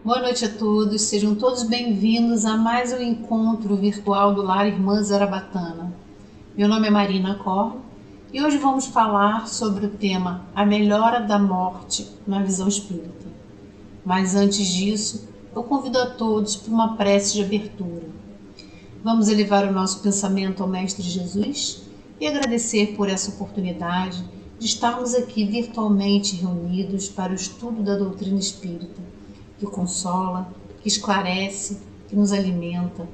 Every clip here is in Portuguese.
Boa noite a todos, sejam todos bem-vindos a mais um encontro virtual do Lar Irmã Zarabatana. Meu nome é Marina Corr e hoje vamos falar sobre o tema A Melhora da Morte na Visão Espírita. Mas antes disso, eu convido a todos para uma prece de abertura. Vamos elevar o nosso pensamento ao Mestre Jesus e agradecer por essa oportunidade de estarmos aqui virtualmente reunidos para o estudo da doutrina espírita, que consola, que esclarece, que nos alimenta.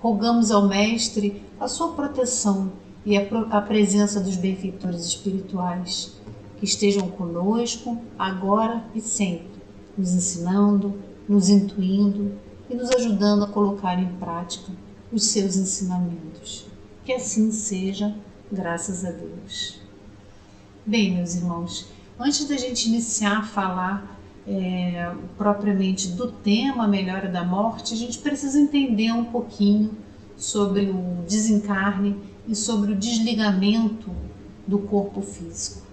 Rogamos ao Mestre a sua proteção e a presença dos benfeitores espirituais, que estejam conosco agora e sempre, nos ensinando, nos intuindo e nos ajudando a colocar em prática os seus ensinamentos. Que assim seja, graças a Deus. Bem, meus irmãos, antes da gente iniciar a falar propriamente do tema a melhora da morte, a gente precisa entender um pouquinho sobre o desencarne e sobre o desligamento do corpo físico.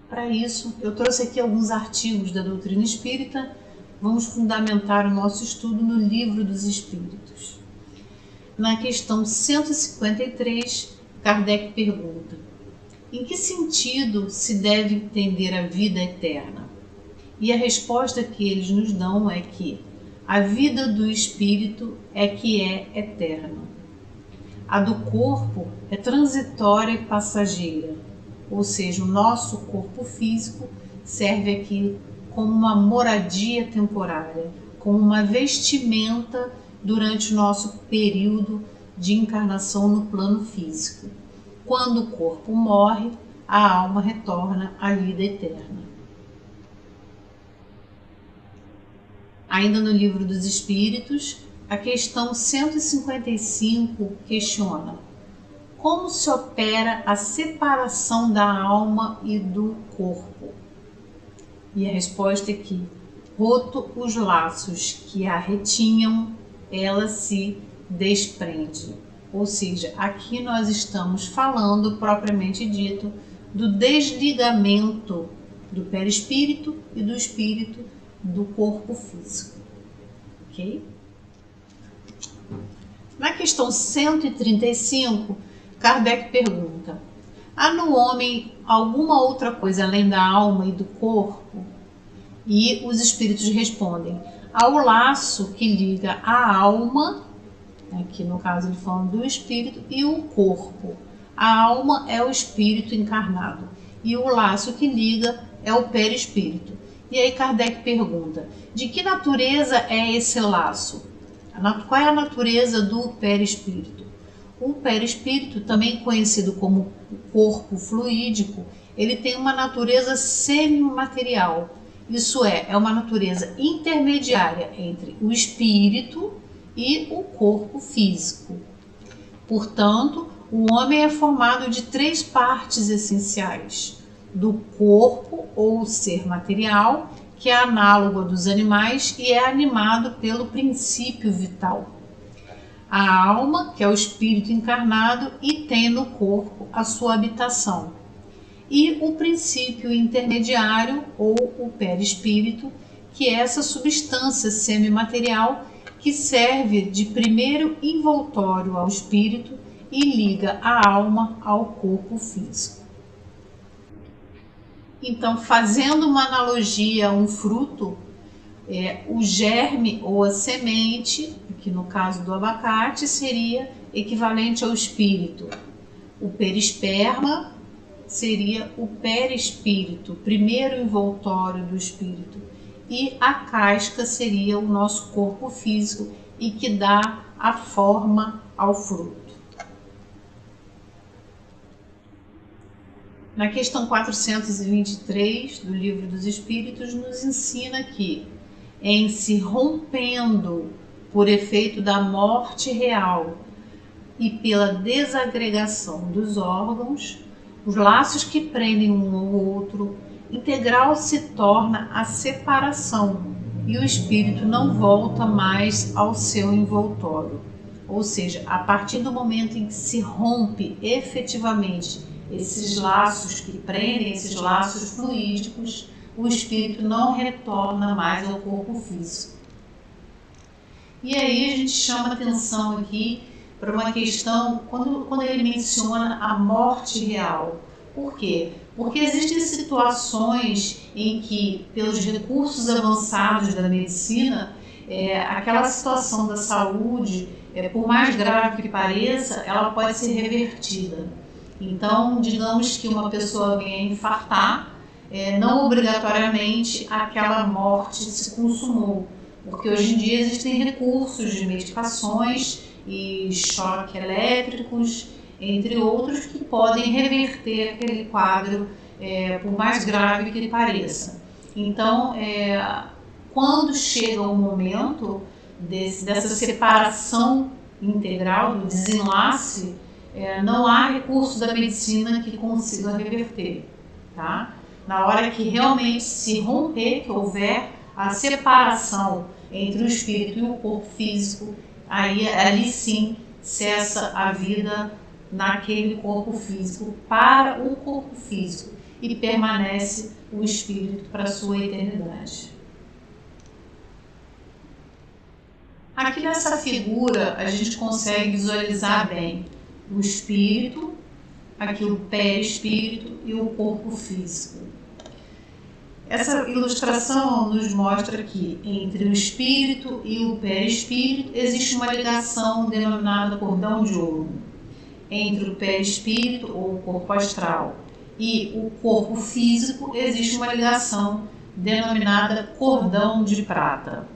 Para isso, eu trouxe aqui alguns artigos da doutrina espírita. Vamos fundamentar o nosso estudo no Livro dos Espíritos. Na questão 153, Kardec pergunta: em que sentido se deve entender a vida eterna? E a resposta que eles nos dão é que a vida do espírito é que é eterna. A do corpo é transitória e passageira, ou seja, o nosso corpo físico serve aqui como uma moradia temporária, como uma vestimenta durante o nosso período de encarnação no plano físico. Quando o corpo morre, a alma retorna à vida eterna. Ainda no Livro dos Espíritos, a questão 155 questiona: como se opera a separação da alma e do corpo? E a resposta é que, roto os laços que a retinham, ela se desprende. Ou seja, aqui nós estamos falando, propriamente dito, do desligamento do perispírito e do espírito do corpo físico. Ok? Na questão 135, Kardec pergunta: há no homem alguma outra coisa além da alma e do corpo? E os espíritos respondem: há o laço que liga a alma, aqui no caso ele falando do espírito, e o corpo. A alma é o espírito encarnado e o laço que liga é o perispírito. E aí Kardec pergunta: de que natureza é esse laço? Qual é a natureza do perispírito? O perispírito, também conhecido como corpo fluídico, ele tem uma natureza semimaterial. Isso é uma natureza intermediária entre o espírito e o corpo físico. Portanto, o homem é formado de três partes essenciais: do corpo ou ser material, que é análogo a dos animais e é animado pelo princípio vital; a alma, que é o espírito encarnado e tem no corpo a sua habitação; e o princípio intermediário ou o perispírito, que é essa substância semimaterial que serve de primeiro envoltório ao espírito e liga a alma ao corpo físico. Então, fazendo uma analogia a um fruto, o germe ou a semente, que no caso do abacate seria equivalente ao espírito. O perisperma seria o perispírito, o primeiro envoltório do espírito. E a casca seria o nosso corpo físico e que dá a forma ao fruto. Na questão 423 do Livro dos Espíritos nos ensina que, em se rompendo por efeito da morte real e pela desagregação dos órgãos, os laços que prendem um ao outro, integral se torna a separação e o espírito não volta mais ao seu envoltório. Ou seja, a partir do momento em que se rompe efetivamente esses laços que prendem, esses laços fluídicos, o espírito não retorna mais ao corpo físico. E aí a gente chama atenção aqui para uma questão, quando ele menciona a morte real. Por quê? Porque existem situações em que, pelos recursos avançados da medicina, aquela situação da saúde, por mais grave que pareça, ela pode ser revertida. Então, digamos que uma pessoa venha infartar, não obrigatoriamente aquela morte se consumou, porque hoje em dia existem recursos de medicações e choque elétricos, entre outros, que podem reverter aquele quadro, por mais grave que ele pareça. Então, quando chega o momento dessa separação integral, do desenlace, não há recurso da medicina que consiga reverter, tá? Na hora que realmente se romper, que houver a separação entre o espírito e o corpo físico, ali sim cessa a vida naquele corpo físico para o corpo físico e permanece o espírito para a sua eternidade. Aqui nessa figura a gente consegue visualizar bem o espírito, aqui o perispírito e o corpo físico. Essa ilustração nos mostra que entre o espírito e o perispírito existe uma ligação denominada cordão de ouro. Entre o perispírito ou o corpo astral e o corpo físico existe uma ligação denominada cordão de prata.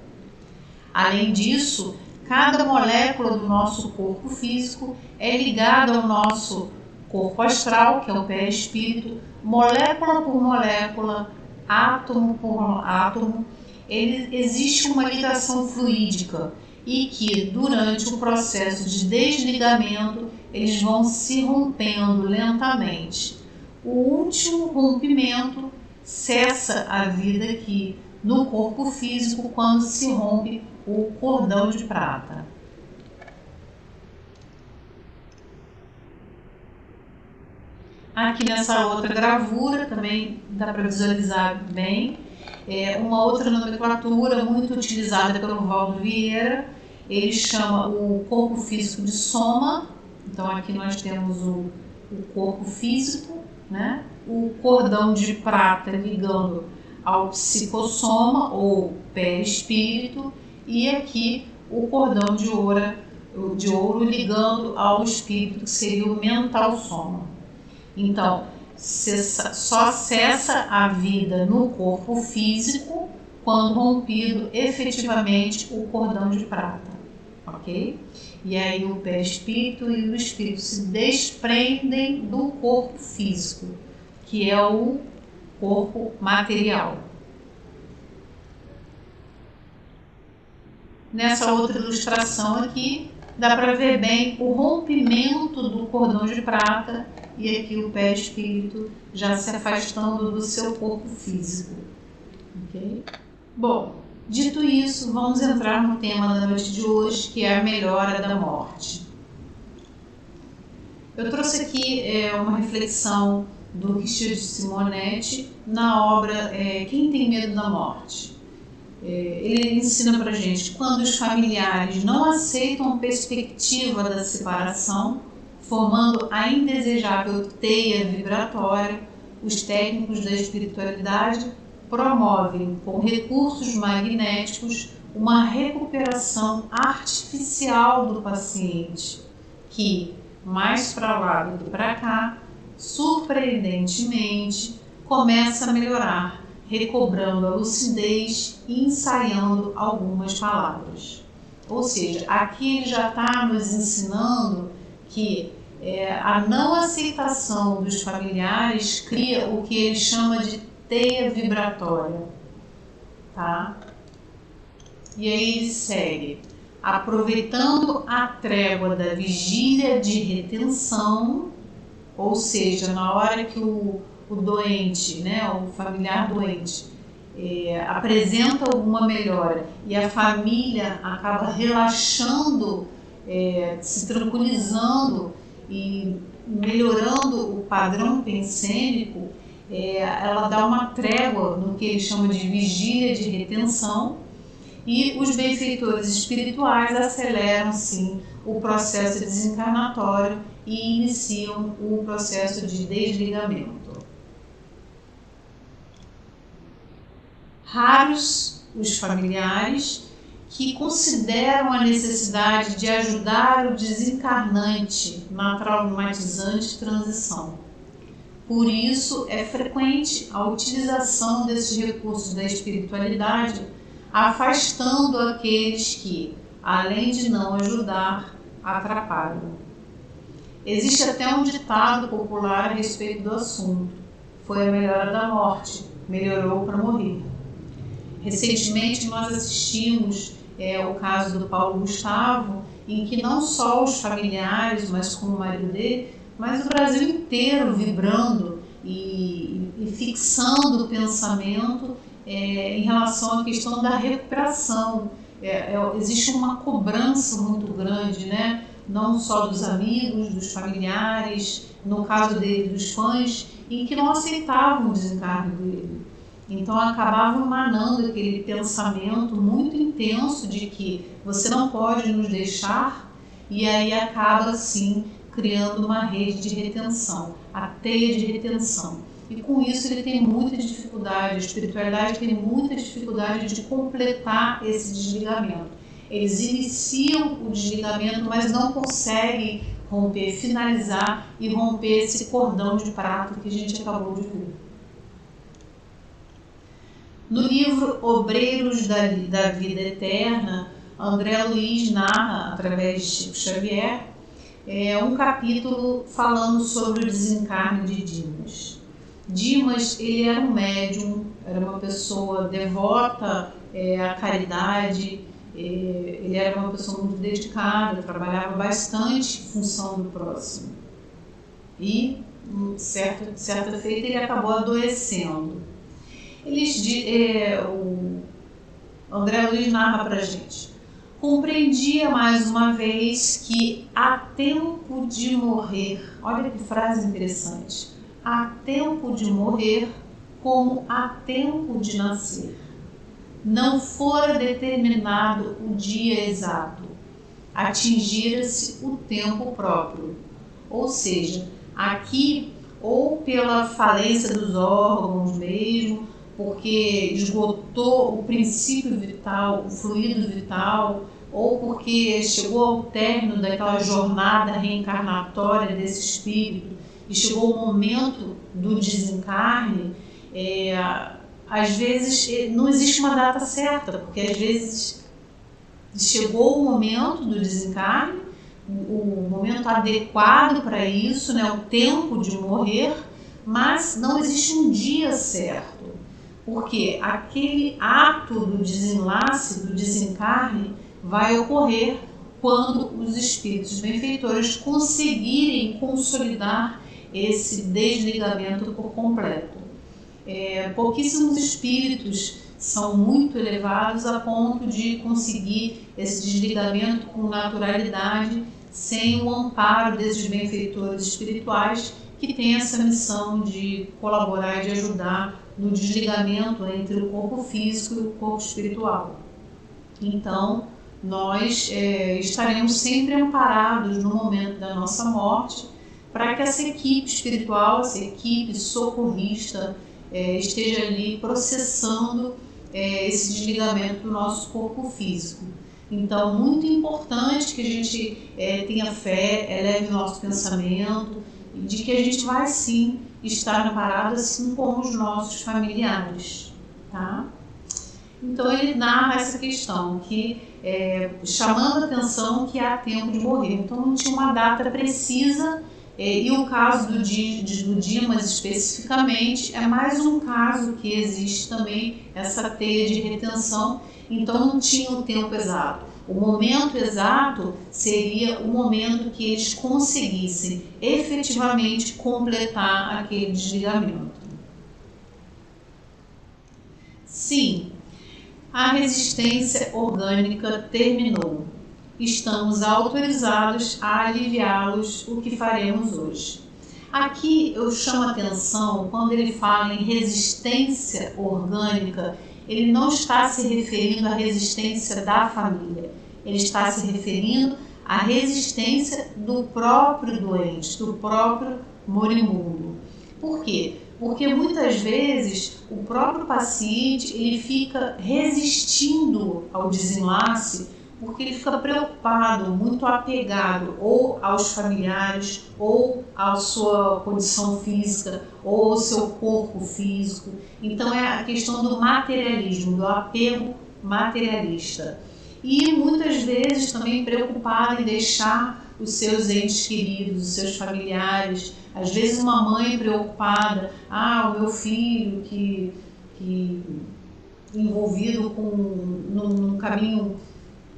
Além disso, cada molécula do nosso corpo físico é ligada ao nosso corpo astral, que é o perispírito, molécula por molécula, átomo por átomo. Existe uma ligação fluídica e que, durante o processo de desligamento, eles vão se rompendo lentamente. O último rompimento cessa a vida aqui no corpo físico quando se rompe o cordão de prata. Aqui nessa outra gravura também dá para visualizar bem uma outra nomenclatura muito utilizada pelo Valdo Vieira. Ele chama o corpo físico de soma. Então aqui nós temos o corpo físico, né? O cordão de prata ligando ao psicossoma ou perispírito, e aqui o cordão de ouro ligando ao espírito, que seria o mental soma. Então, só cessa a vida no corpo físico quando rompido efetivamente o cordão de prata, ok? E aí o perispírito e o espírito se desprendem do corpo físico, que é o corpo material. Nessa outra ilustração aqui, dá para ver bem o rompimento do cordão de prata e aqui o perispírito já se afastando do seu corpo físico. Okay? Bom, dito isso, vamos entrar no tema da noite de hoje, que é a melhora da morte. Eu trouxe aqui uma reflexão do Richard Simonetti na obra Quem Tem Medo da Morte. Ele ensina pra gente: quando os familiares não aceitam a perspectiva da separação, formando a indesejável teia vibratória, os técnicos da espiritualidade promovem com recursos magnéticos uma recuperação artificial do paciente, que, mais para lá do que para cá, surpreendentemente, começa a melhorar, recobrando a lucidez e ensaiando algumas palavras. Ou seja, aqui ele já está nos ensinando que a não aceitação dos familiares cria o que ele chama de teia vibratória, tá? E aí ele segue: aproveitando a trégua da vigília de retenção, ou seja, na hora que o doente, né, o familiar doente, apresenta alguma melhora e a família acaba relaxando, se tranquilizando e melhorando o padrão pensênico, ela dá uma trégua no que ele chama de vigília de retenção, e os benfeitores espirituais aceleram, sim, o processo desencarnatório e iniciam o processo de desligamento. Raros os familiares que consideram a necessidade de ajudar o desencarnante na traumatizante transição. Por isso, é frequente a utilização desses recursos da espiritualidade, afastando aqueles que, além de não ajudar, atrapalham. Existe até um ditado popular a respeito do assunto: foi a melhora da morte, melhorou para morrer. Recentemente nós assistimos o caso do Paulo Gustavo, em que não só os familiares, mas como o marido dele, mas o Brasil inteiro vibrando e fixando o pensamento em relação à questão da recuperação. Existe uma cobrança muito grande, né? Não só dos amigos, dos familiares, no caso dele, dos fãs, em que não aceitavam o desencarne dele. Então acabavam emanando aquele pensamento muito intenso de que você não pode nos deixar, e aí acaba assim criando uma rede de retenção, a teia de retenção. E com isso ele tem muita dificuldade, a espiritualidade tem muita dificuldade de completar esse desligamento. Eles iniciam o desligamento, mas não conseguem romper, finalizar e romper esse cordão de prata que a gente acabou de ver. No livro Obreiros da Vida Eterna, André Luiz narra, através de Chico Xavier, um capítulo falando sobre o desencarne de Dimas. Dimas, ele era um médium, era uma pessoa devota à caridade, ele era uma pessoa muito dedicada, trabalhava bastante em função do próximo. E, certa feita, ele acabou adoecendo. O André Luiz narra para a gente: compreendia mais uma vez que há tempo de morrer, olha que frase interessante, há tempo de morrer como há tempo de nascer. Não fora determinado o dia exato, atingira-se o tempo próprio. Ou seja, aqui, ou pela falência dos órgãos mesmo, porque esgotou o princípio vital, o fluido vital, ou porque chegou ao término daquela jornada reencarnatória desse espírito e chegou o momento do desencarne, às vezes não existe uma data certa, porque às vezes chegou o momento do desencarne, o momento adequado para isso, né, o tempo de morrer, mas não existe um dia certo. Porque aquele ato do desenlace, do desencarne, vai ocorrer quando os espíritos benfeitores conseguirem consolidar esse desligamento por completo. Pouquíssimos espíritos são muito elevados a ponto de conseguir esse desligamento com naturalidade, sem o amparo desses benfeitores espirituais que têm essa missão de colaborar e de ajudar no desligamento entre o corpo físico e o corpo espiritual. Então, nós estaremos sempre amparados no momento da nossa morte, para que essa equipe espiritual, essa equipe socorrista, esteja ali processando esse desligamento do nosso corpo físico. Então, muito importante que a gente tenha fé, eleve o nosso pensamento, de que a gente vai sim estar amparado, assim como os nossos familiares, tá? Então ele narra essa questão, que chamando a atenção que há tempo de morrer. Então não tinha uma data precisa, e o caso do Dimas especificamente é mais um caso que existe também essa teia de retenção, então não tinha o tempo exato. O momento exato seria o momento que eles conseguissem efetivamente completar aquele desligamento. Sim, a resistência orgânica terminou. Estamos autorizados a aliviá-los, o que faremos hoje. Aqui eu chamo a atenção quando ele fala em resistência orgânica, ele não está se referindo à resistência da família, ele está se referindo à resistência do próprio doente, do próprio moribundo. Por quê? Porque muitas vezes o próprio paciente ele fica resistindo ao desenlace porque ele fica preocupado, muito apegado ou aos familiares, ou à sua condição física, ou ao seu corpo físico. Então é a questão do materialismo, do apego materialista. E muitas vezes também preocupado em deixar os seus entes queridos, os seus familiares. Às vezes uma mãe preocupada, o meu filho que envolvido num caminho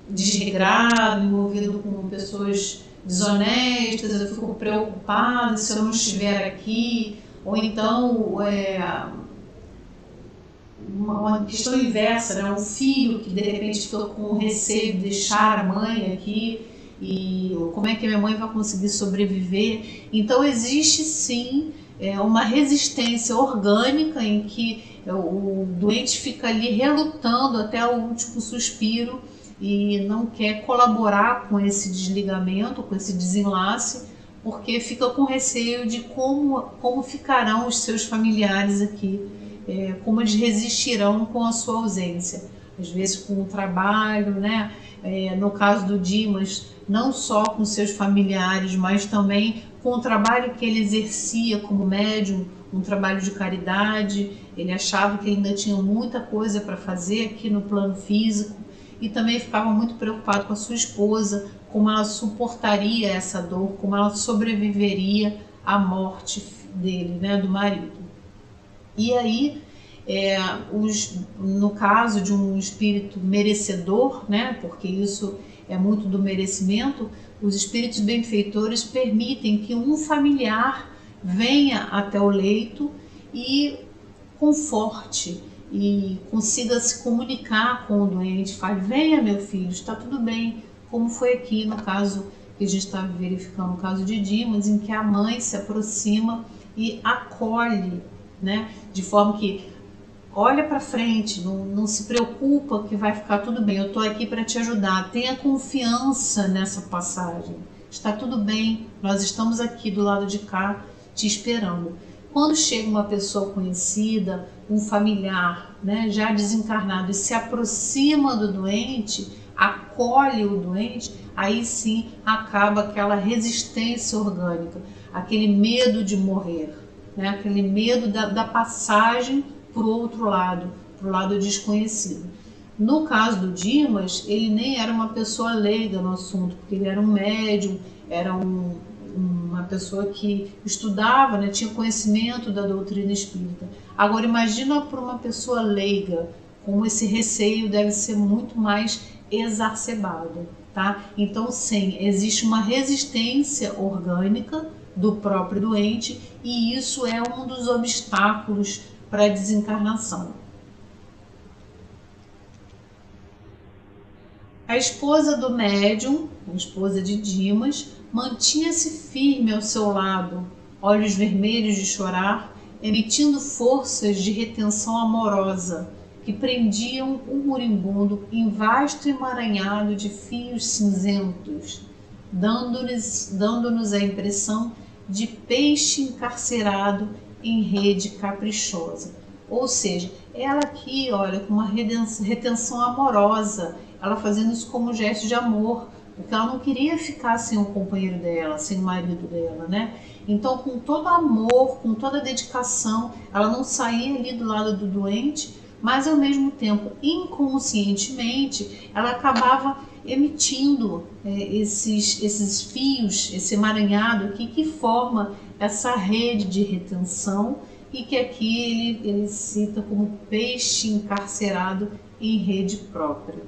desregrado, envolvido com pessoas desonestas, eu fico preocupada se eu não estiver aqui, ou então uma questão inversa, né? Um filho que de repente fica com receio de deixar a mãe aqui e como é que a minha mãe vai conseguir sobreviver. Então existe sim uma resistência orgânica em que o doente fica ali relutando até o último suspiro e não quer colaborar com esse desligamento, com esse desenlace, porque fica com receio de como ficarão os seus familiares aqui, como eles resistirão com a sua ausência. Às vezes com o trabalho, né? No caso do Dimas, não só com seus familiares, mas também com o trabalho que ele exercia como médium, um trabalho de caridade. Ele achava que ainda tinha muita coisa para fazer aqui no plano físico. E também ficava muito preocupado com a sua esposa, como ela suportaria essa dor, como ela sobreviveria à morte dele, né, do marido. E aí, no caso de um espírito merecedor, né, porque isso é muito do merecimento, os espíritos benfeitores permitem que um familiar venha até o leito e conforte, e consiga se comunicar com o doente, fale, venha meu filho, está tudo bem, como foi aqui no caso que a gente está verificando, o caso de Dimas, em que a mãe se aproxima e acolhe, né, de forma que olha para frente, não se preocupa que vai ficar tudo bem, eu estou aqui para te ajudar, tenha confiança nessa passagem, está tudo bem, nós estamos aqui do lado de cá te esperando. Quando chega uma pessoa conhecida, um familiar, né, já desencarnado, e se aproxima do doente, acolhe o doente, aí sim acaba aquela resistência orgânica, aquele medo de morrer, né, aquele medo da passagem para o outro lado, para o lado desconhecido. No caso do Dimas, ele nem era uma pessoa leiga no assunto, porque ele era um médium, era uma pessoa que estudava, né, tinha conhecimento da doutrina espírita. Agora imagina para uma pessoa leiga, como esse receio deve ser muito mais exacerbado, tá? Então sim, existe uma resistência orgânica do próprio doente e isso é um dos obstáculos para a desencarnação. A esposa do médium, a esposa de Dimas, mantinha-se firme ao seu lado, olhos vermelhos de chorar, emitindo forças de retenção amorosa que prendiam o moribundo em vasto emaranhado de fios cinzentos, dando-nos a impressão de peixe encarcerado em rede caprichosa. Ou seja, ela aqui, olha, com uma retenção amorosa, ela fazendo isso como gesto de amor, porque ela não queria ficar sem o companheiro dela, sem o marido dela, né? Então, com todo amor, com toda dedicação, ela não saía ali do lado do doente, mas ao mesmo tempo, inconscientemente, ela acabava emitindo esses fios, esse emaranhado aqui que forma essa rede de retenção e que aqui ele cita como peixe encarcerado em rede própria.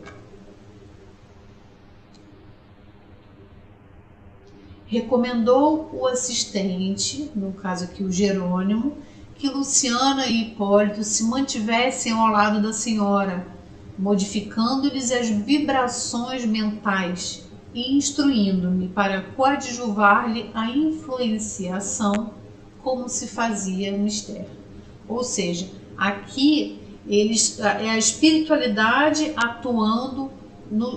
Recomendou o assistente, no caso aqui o Jerônimo, que Luciana e Hipólito se mantivessem ao lado da senhora, modificando-lhes as vibrações mentais e instruindo-me para coadjuvar-lhe a influenciação como se fazia mistério. Ou seja, aqui é a espiritualidade atuando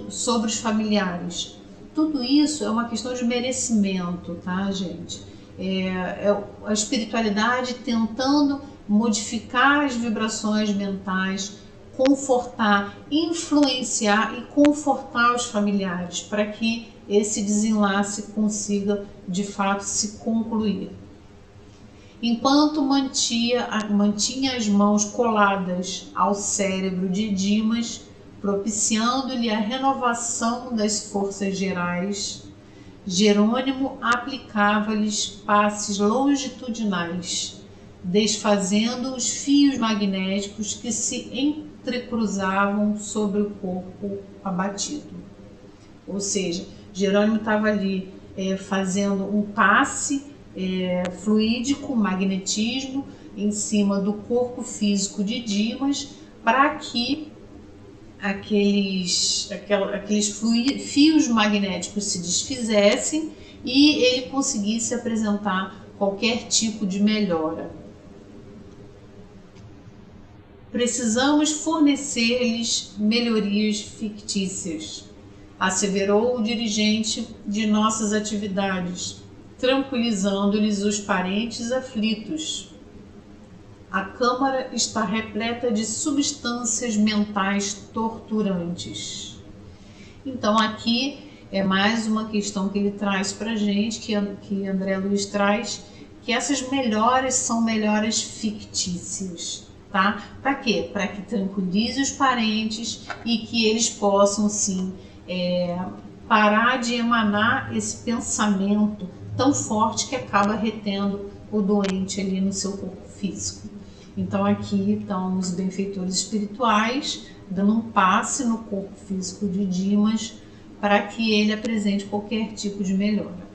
sobre os familiares. Tudo isso é uma questão de merecimento, tá, gente? É a espiritualidade tentando modificar as vibrações mentais, confortar, influenciar e confortar os familiares para que esse desenlace consiga de fato se concluir. Enquanto mantinha as mãos coladas ao cérebro de Dimas, propiciando-lhe a renovação das forças gerais, Jerônimo aplicava-lhes passes longitudinais, desfazendo os fios magnéticos que se entrecruzavam sobre o corpo abatido. Ou seja, Jerônimo estava ali fazendo um passe fluídico, magnetismo, em cima do corpo físico de Dimas, para que aqueles fios magnéticos se desfizessem e ele conseguisse apresentar qualquer tipo de melhora. Precisamos fornecer-lhes melhorias fictícias, asseverou o dirigente de nossas atividades, tranquilizando-lhes os parentes aflitos. A câmara está repleta de substâncias mentais torturantes. Então aqui é mais uma questão que ele traz para a gente, que André Luiz traz, que essas melhoras são melhoras fictícias. Tá? Para quê? Para que tranquilize os parentes e que eles possam sim parar de emanar esse pensamento tão forte que acaba retendo o doente ali no seu corpo físico. Então aqui estão os benfeitores espirituais dando um passe no corpo físico de Dimas para que ele apresente qualquer tipo de melhora.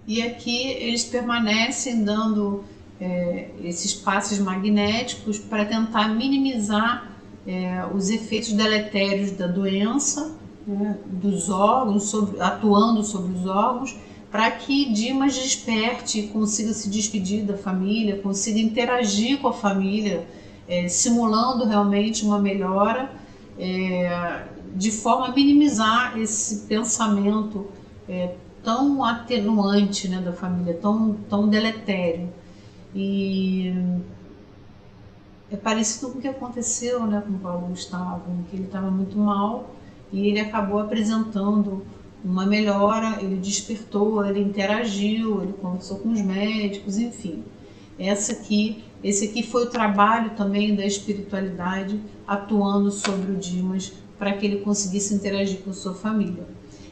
E aqui eles permanecem dando esses passes magnéticos para tentar minimizar os efeitos deletérios da doença, dos órgãos, atuando sobre os órgãos, para que Dimas desperte e consiga se despedir da família, consiga interagir com a família, simulando realmente uma melhora, de forma a minimizar esse pensamento tão atenuante, né, da família, tão deletério. E é parecido com o que aconteceu, né, com o Paulo Gustavo, que ele estava muito mal e ele acabou apresentando uma melhora, ele despertou, ele interagiu, ele conversou com os médicos, enfim. Esse aqui foi o trabalho também da espiritualidade atuando sobre o Dimas para que ele conseguisse interagir com sua família.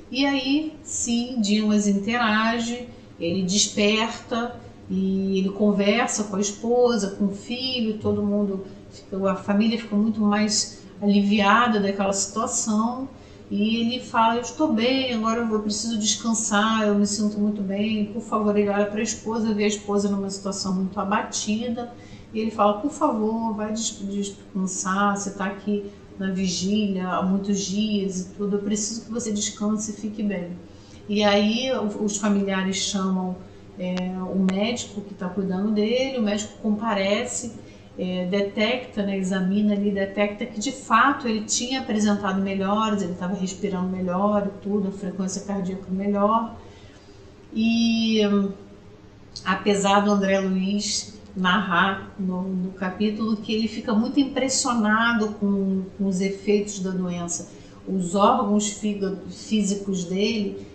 E aí, sim, Dimas interage, ele desperta e ele conversa com a esposa, com o filho, todo mundo, a família fica muito mais aliviada daquela situação. E ele fala, eu estou bem, agora eu preciso descansar, eu me sinto muito bem, por favor. Ele olha para a esposa, vê a esposa numa situação muito abatida, e ele fala, por favor, vai descansar, você está aqui na vigília há muitos dias e tudo, eu preciso que você descanse e fique bem. E aí os familiares chamam o médico que está cuidando dele, o médico comparece, detecta, né, examina ali, detecta que de fato ele tinha apresentado melhoras, ele estava respirando melhor e tudo, a frequência cardíaca melhor. E apesar do André Luiz narrar no capítulo que ele fica muito impressionado com os efeitos da doença, os órgãos físicos dele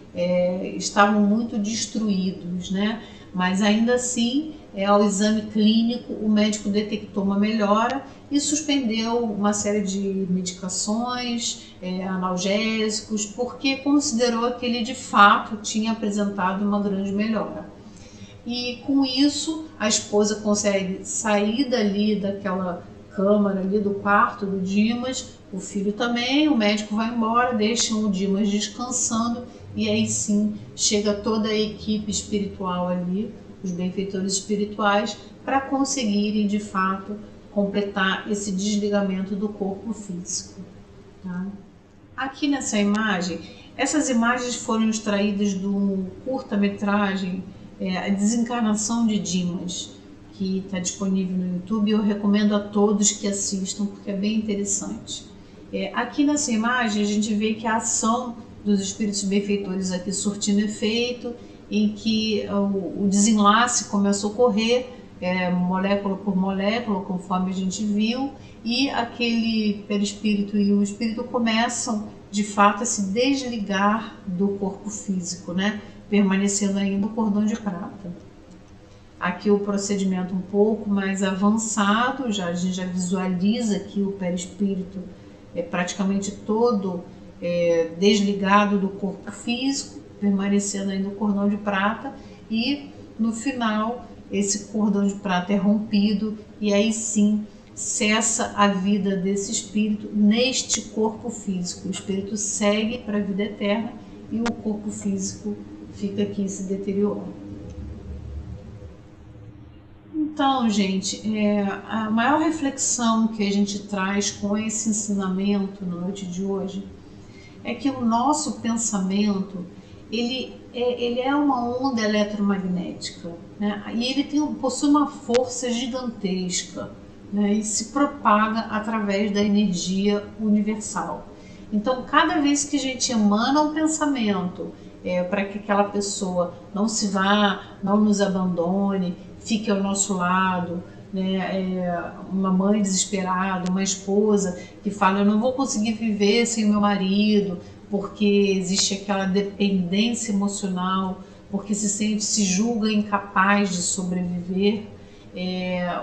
estavam muito destruídos, né? Mas ainda assim, ao exame clínico, o médico detectou uma melhora e suspendeu uma série de medicações, analgésicos, porque considerou que ele de fato tinha apresentado uma grande melhora. E com isso, a esposa consegue sair dali daquela câmara ali do quarto do Dimas, o filho também, o médico vai embora, deixam o Dimas descansando e aí sim chega toda a equipe espiritual ali, os benfeitores espirituais, para conseguirem de fato completar esse desligamento do corpo físico. Tá? Aqui nessa imagem, essas imagens foram extraídas do curta-metragem A Desencarnação de Dimas, que está disponível no YouTube. Eu recomendo a todos que assistam, porque é bem interessante. Aqui nessa imagem a gente vê que a ação dos espíritos benfeitores aqui surtindo efeito, em que o desenlace começa a ocorrer, molécula por molécula, conforme a gente viu, e aquele perispírito e o espírito começam de fato a se desligar do corpo físico, né? Permanecendo ainda no cordão de prata. Aqui o procedimento um pouco mais avançado, a gente já visualiza aqui o perispírito praticamente todo desligado do corpo físico, permanecendo ainda no cordão de prata, e no final esse cordão de prata é rompido e aí sim cessa a vida desse espírito neste corpo físico. O espírito segue para a vida eterna e o corpo físico fica aqui se deteriorando. Então, gente, a maior reflexão que a gente traz com esse ensinamento na noite de hoje é que o nosso pensamento ele é uma onda eletromagnética, né? E ele possui uma força gigantesca, né? E se propaga através da energia universal. Então, cada vez que a gente emana um pensamento para que aquela pessoa não se vá, não nos abandone, fique ao nosso lado, né? Uma mãe desesperada, uma esposa que fala: eu não vou conseguir viver sem meu marido, porque existe aquela dependência emocional, porque se julga incapaz de sobreviver,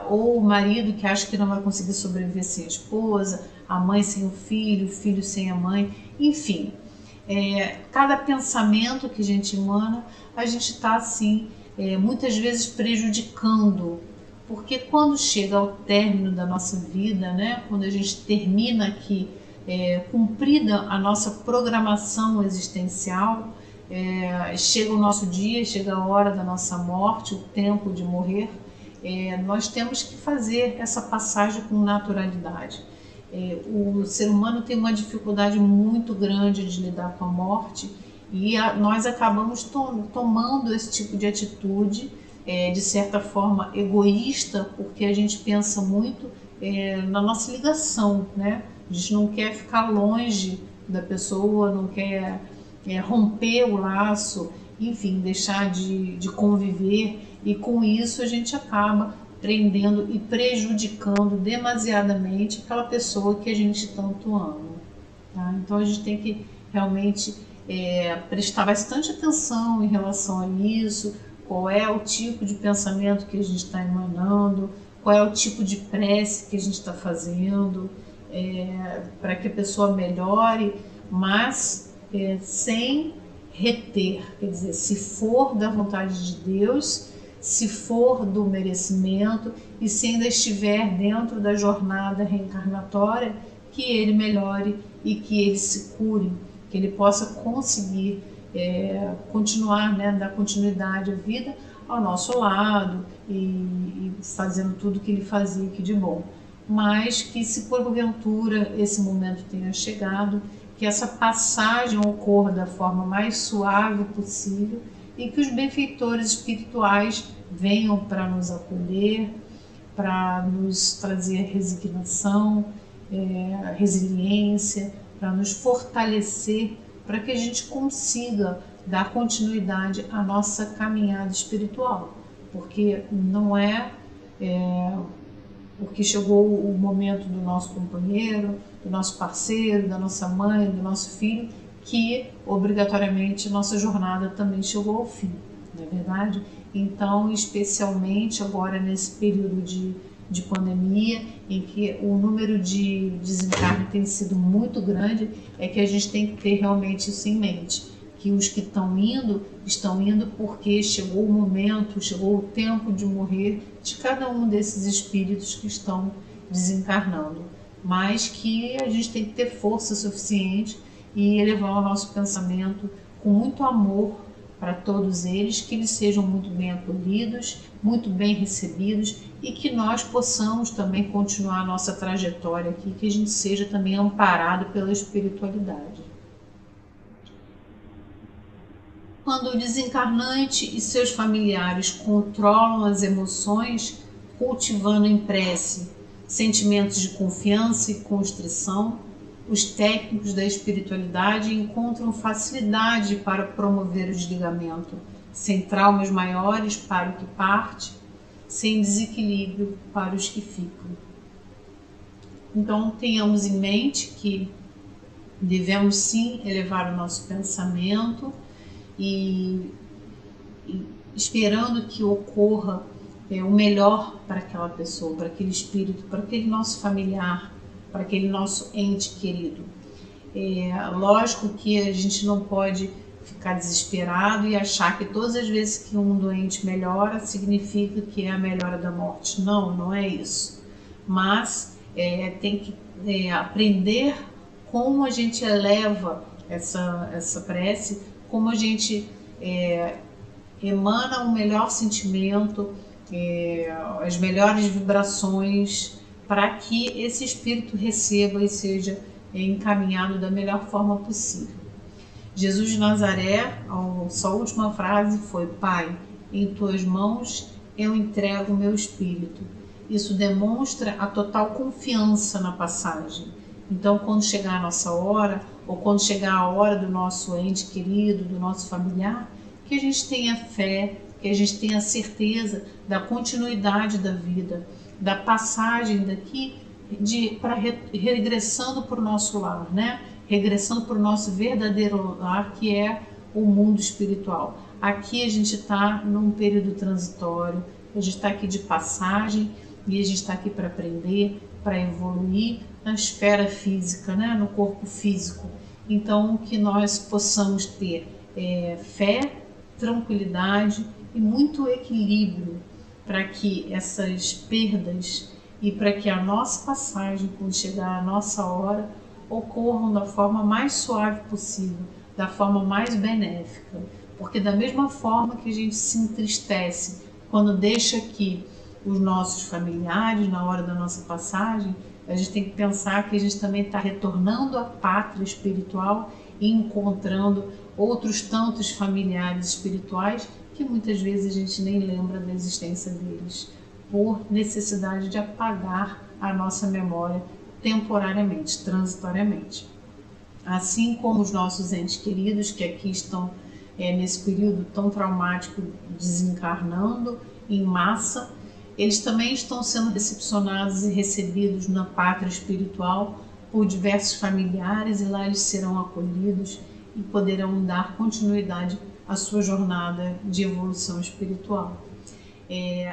ou o marido que acha que não vai conseguir sobreviver sem a esposa, a mãe sem o filho sem a mãe, enfim. Cada pensamento que a gente emana, a gente está assim, muitas vezes prejudicando, porque quando chega ao término da nossa vida, né, quando a gente termina aqui, cumprida a nossa programação existencial, chega o nosso dia, chega a hora da nossa morte, o tempo de morrer, nós temos que fazer essa passagem com naturalidade. O ser humano tem uma dificuldade muito grande de lidar com a morte, e nós acabamos tomando esse tipo de atitude, de certa forma egoísta, porque a gente pensa muito na nossa ligação, né? A gente não quer ficar longe da pessoa, não quer romper o laço, enfim, deixar de conviver, e com isso a gente acaba prendendo e prejudicando demasiadamente aquela pessoa que a gente tanto ama, tá? Então a gente tem que realmente prestar bastante atenção em relação a isso, qual é o tipo de pensamento que a gente está emanando, qual é o tipo de prece que a gente está fazendo, para que a pessoa melhore, mas sem reter, quer dizer, se for da vontade de Deus, se for do merecimento e se ainda estiver dentro da jornada reencarnatória, que ele melhore e que ele se cure, que ele possa conseguir continuar, né, dar continuidade à vida ao nosso lado e fazendo tudo que ele fazia aqui de bom. Mas que, se porventura esse momento tenha chegado, que essa passagem ocorra da forma mais suave possível e que os benfeitores espirituais venham para nos acolher, para nos trazer resignação, resiliência, para nos fortalecer, para que a gente consiga dar continuidade à nossa caminhada espiritual, porque não porque chegou o momento do nosso companheiro, do nosso parceiro, da nossa mãe, do nosso filho, que obrigatoriamente nossa jornada também chegou ao fim, não é verdade? Então, especialmente agora nesse período de pandemia, em que o número de desencarne tem sido muito grande, é que a gente tem que ter realmente isso em mente, que os que estão indo porque chegou o momento, chegou o tempo de morrer de cada um desses espíritos que estão desencarnando, mas que a gente tem que ter força suficiente e elevar o nosso pensamento com muito amor para todos eles, que eles sejam muito bem acolhidos, muito bem recebidos e que nós possamos também continuar a nossa trajetória aqui, que a gente seja também amparado pela espiritualidade. Quando o desencarnante e seus familiares controlam as emoções, cultivando em prece sentimentos de confiança e constrição, os técnicos da espiritualidade encontram facilidade para promover o desligamento, sem traumas maiores para o que parte, sem desequilíbrio para os que ficam. Então, tenhamos em mente que devemos sim elevar o nosso pensamento e esperando que ocorra o melhor para aquela pessoa, para aquele espírito, para aquele nosso familiar, para aquele nosso ente querido. Lógico que a gente não pode ficar desesperado e achar que todas as vezes que um doente melhora, significa que é a melhora da morte. Não, não é isso. Mas tem que aprender como a gente eleva essa prece, como a gente emana um melhor sentimento, as melhores vibrações, para que esse espírito receba e seja encaminhado da melhor forma possível. Jesus de Nazaré, a sua última frase foi: Pai, em tuas mãos eu entrego o meu espírito. Isso demonstra a total confiança na passagem. Então, quando chegar a nossa hora, ou quando chegar a hora do nosso ente querido, do nosso familiar, que a gente tenha fé, que a gente tenha certeza da continuidade da vida, da passagem daqui para regressando para o nosso lar, né? Regressando para o nosso verdadeiro lar, que é o mundo espiritual. Aqui a gente está num período transitório, a gente está aqui de passagem e a gente está aqui para aprender, para evoluir na esfera física, né? No corpo físico. Então, que nós possamos ter fé, tranquilidade e muito equilíbrio para que essas perdas e para que a nossa passagem, quando chegar a nossa hora, ocorram da forma mais suave possível, da forma mais benéfica. Porque da mesma forma que a gente se entristece quando deixa aqui os nossos familiares na hora da nossa passagem, a gente tem que pensar que a gente também está retornando à pátria espiritual e encontrando outros tantos familiares espirituais que muitas vezes a gente nem lembra da existência deles, por necessidade de apagar a nossa memória temporariamente, transitoriamente. Assim como os nossos entes queridos que aqui estão nesse período tão traumático desencarnando em massa, eles também estão sendo recepcionados e recebidos na pátria espiritual por diversos familiares, e lá eles serão acolhidos e poderão dar continuidade à sua jornada de evolução espiritual.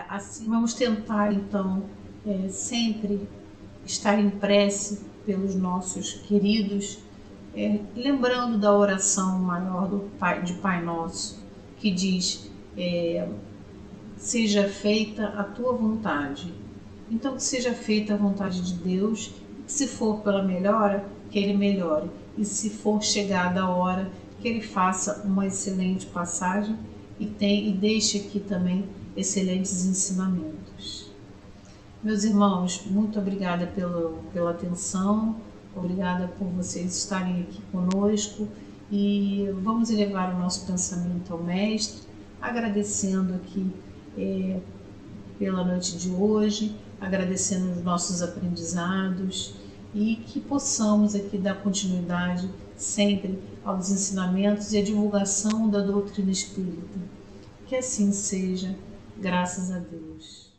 Assim, vamos tentar então sempre estar em prece pelos nossos queridos, lembrando da oração maior de Pai Nosso, que diz: seja feita a tua vontade. Então, que seja feita a vontade de Deus, que se for pela melhora, que Ele melhore, e se for chegada a hora, que Ele faça uma excelente passagem e deixe aqui também excelentes ensinamentos. Meus irmãos, muito obrigada pela atenção, obrigada por vocês estarem aqui conosco, e vamos elevar o nosso pensamento ao Mestre, agradecendo aqui pela noite de hoje, agradecendo os nossos aprendizados, e que possamos aqui dar continuidade sempre aos ensinamentos e à divulgação da doutrina espírita. Que assim seja, graças a Deus.